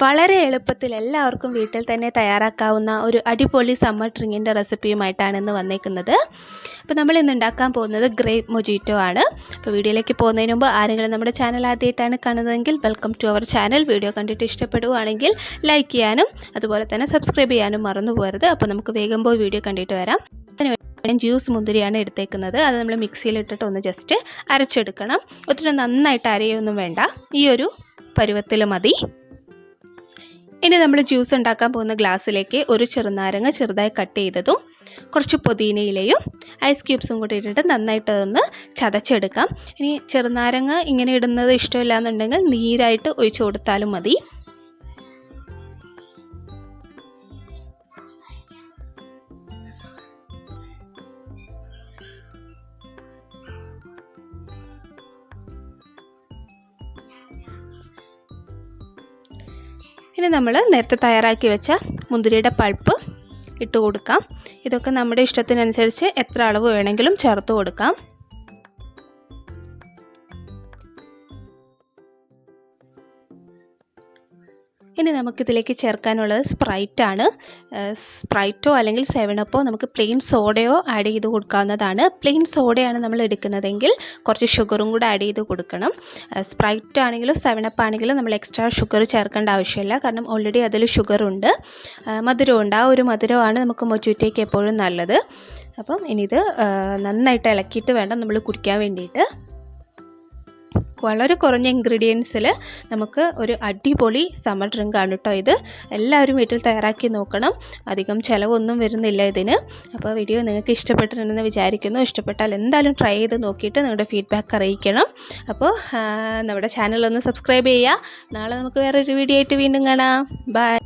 വളരെ എളുപ്പത്തിൽ എല്ലാവർക്കും വീട്ടിൽ തന്നെ തയ്യാറാക്കാവുന്ന ഒരു അടിപൊളി സമ്മർ ഡ്രിങ്കിൻ്റെ റെസിപ്പിയുമായിട്ടാണ് ഇന്ന് വന്നേക്കുന്നത്. അപ്പോൾ നമ്മൾ ഇന്ന് ഉണ്ടാക്കാൻ പോകുന്നത് ഗ്രേപ്പ് മൊജിറ്റോ ആണ്. അപ്പോൾ വീഡിയോയിലേക്ക് പോകുന്നതിന് മുമ്പ് ആരെങ്കിലും നമ്മുടെ ചാനൽ ആദ്യമായിട്ടാണ് കാണുന്നതെങ്കിൽ welcome to our channel. Video കണ്ടിട്ട് ഇഷ്ടപ്പെടുവാണെങ്കിൽ ലൈക്ക് ചെയ്യാനും അതുപോലെ തന്നെ സബ്സ്ക്രൈബ് ചെയ്യാനും മറന്നു പോകരുത്. അപ്പോൾ നമുക്ക് വേഗം പോയി വീഡിയോ കണ്ടിട്ട് വരാം. ജ്യൂസ് മുന്തിരിയാണ് എടുത്തേക്കുന്നത്. അത് നമ്മൾ മിക്സിയിലിട്ടിട്ട് ഒന്ന് ജസ്റ്റ് അരച്ചെടുക്കണം. ഒത്തിരി നന്നായിട്ട് അരയൊന്നും വേണ്ട, ഈ ഒരു പരുവത്തിൽ മതി. ഇനി നമ്മൾ ജ്യൂസ് ഉണ്ടാക്കാൻ പോകുന്ന ഗ്ലാസ്സിലേക്ക് ഒരു ചെറുനാരങ്ങ ചെറുതായി കട്ട് ചെയ്തതും കുറച്ച് പുതിനയിലയും ഐസ് ക്യൂബ്സും കൂടി ഇട്ടിട്ട് നന്നായിട്ട് ഒന്ന് ചതച്ചെടുക്കാം. ഇനി ചെറുനാരങ്ങ ഇങ്ങനെ ഇടുന്നത് ഇഷ്ടമില്ല എന്നുണ്ടെങ്കിൽ നീരായിട്ട് ഒഴിച്ചു കൊടുത്താലും മതി. ഇനി നമ്മൾ നേരത്തെ തയ്യാറാക്കി വെച്ച മുന്തിരിയുടെ പൾപ്പ് ഇട്ട് കൊടുക്കാം. ഇതൊക്കെ നമ്മുടെ ഇഷ്ടത്തിനനുസരിച്ച് എത്ര അളവ് വേണമെങ്കിലും ചേർത്ത് കൊടുക്കാം. ഇനി നമുക്കിതിലേക്ക് ചേർക്കാനുള്ളത് സ്പ്രൈറ്റാണ്. സ്പ്രൈറ്റോ അല്ലെങ്കിൽ 7-അപ്പോ നമുക്ക് പ്ലെയിൻ സോഡയോ ആഡ് ചെയ്ത് കൊടുക്കാവുന്നതാണ്. പ്ലെയിൻ സോഡയാണ് നമ്മൾ എടുക്കുന്നതെങ്കിൽ കുറച്ച് ഷുഗറും കൂടെ ആഡ് ചെയ്ത് കൊടുക്കണം. സ്പ്രൈറ്റ് ആണെങ്കിലും 7-അപ്പ് ആണെങ്കിലും നമ്മൾ എക്സ്ട്രാ ഷുഗർ ചേർക്കേണ്ട ആവശ്യമില്ല, കാരണം ഓൾറെഡി അതിൽ ഷുഗറുണ്ട്, മധുരമുണ്ട്. ആ ഒരു മധുരമാണ് നമുക്ക് മൊജിറ്റോയ്ക്ക് എപ്പോഴും നല്ലത്. അപ്പം ഇനി ഇത് നന്നായിട്ട് ഇളക്കിയിട്ട് വേണം നമ്മൾ കുടിക്കാൻ വേണ്ടിയിട്ട്. വളരെ കുറഞ്ഞ ഇൻഗ്രീഡിയൻസിൽ നമുക്ക് ഒരു അടിപൊളി സമ്മർ ഡ്രിങ്ക് ആണ് കേട്ടോ ഇത്. എല്ലാവരും വീട്ടിൽ തയ്യാറാക്കി നോക്കണം. അധികം ചിലവൊന്നും വരുന്നില്ല ഇതിന്. അപ്പോൾ വീഡിയോ നിങ്ങൾക്ക് ഇഷ്ടപ്പെട്ടിട്ടുണ്ടെന്ന് വിചാരിക്കുന്നു. ഇഷ്ടപ്പെട്ടാൽ എന്തായാലും ട്രൈ ചെയ്ത് നോക്കിയിട്ട് നിങ്ങളുടെ ഫീഡ്ബാക്ക് അറിയിക്കണം. അപ്പോൾ നമ്മുടെ ചാനൽ ഒന്ന് സബ്സ്ക്രൈബ് ചെയ്യുക. നാളെ നമുക്ക് വേറൊരു വീഡിയോ ആയിട്ട് വീണ്ടും കാണാം. ബൈ.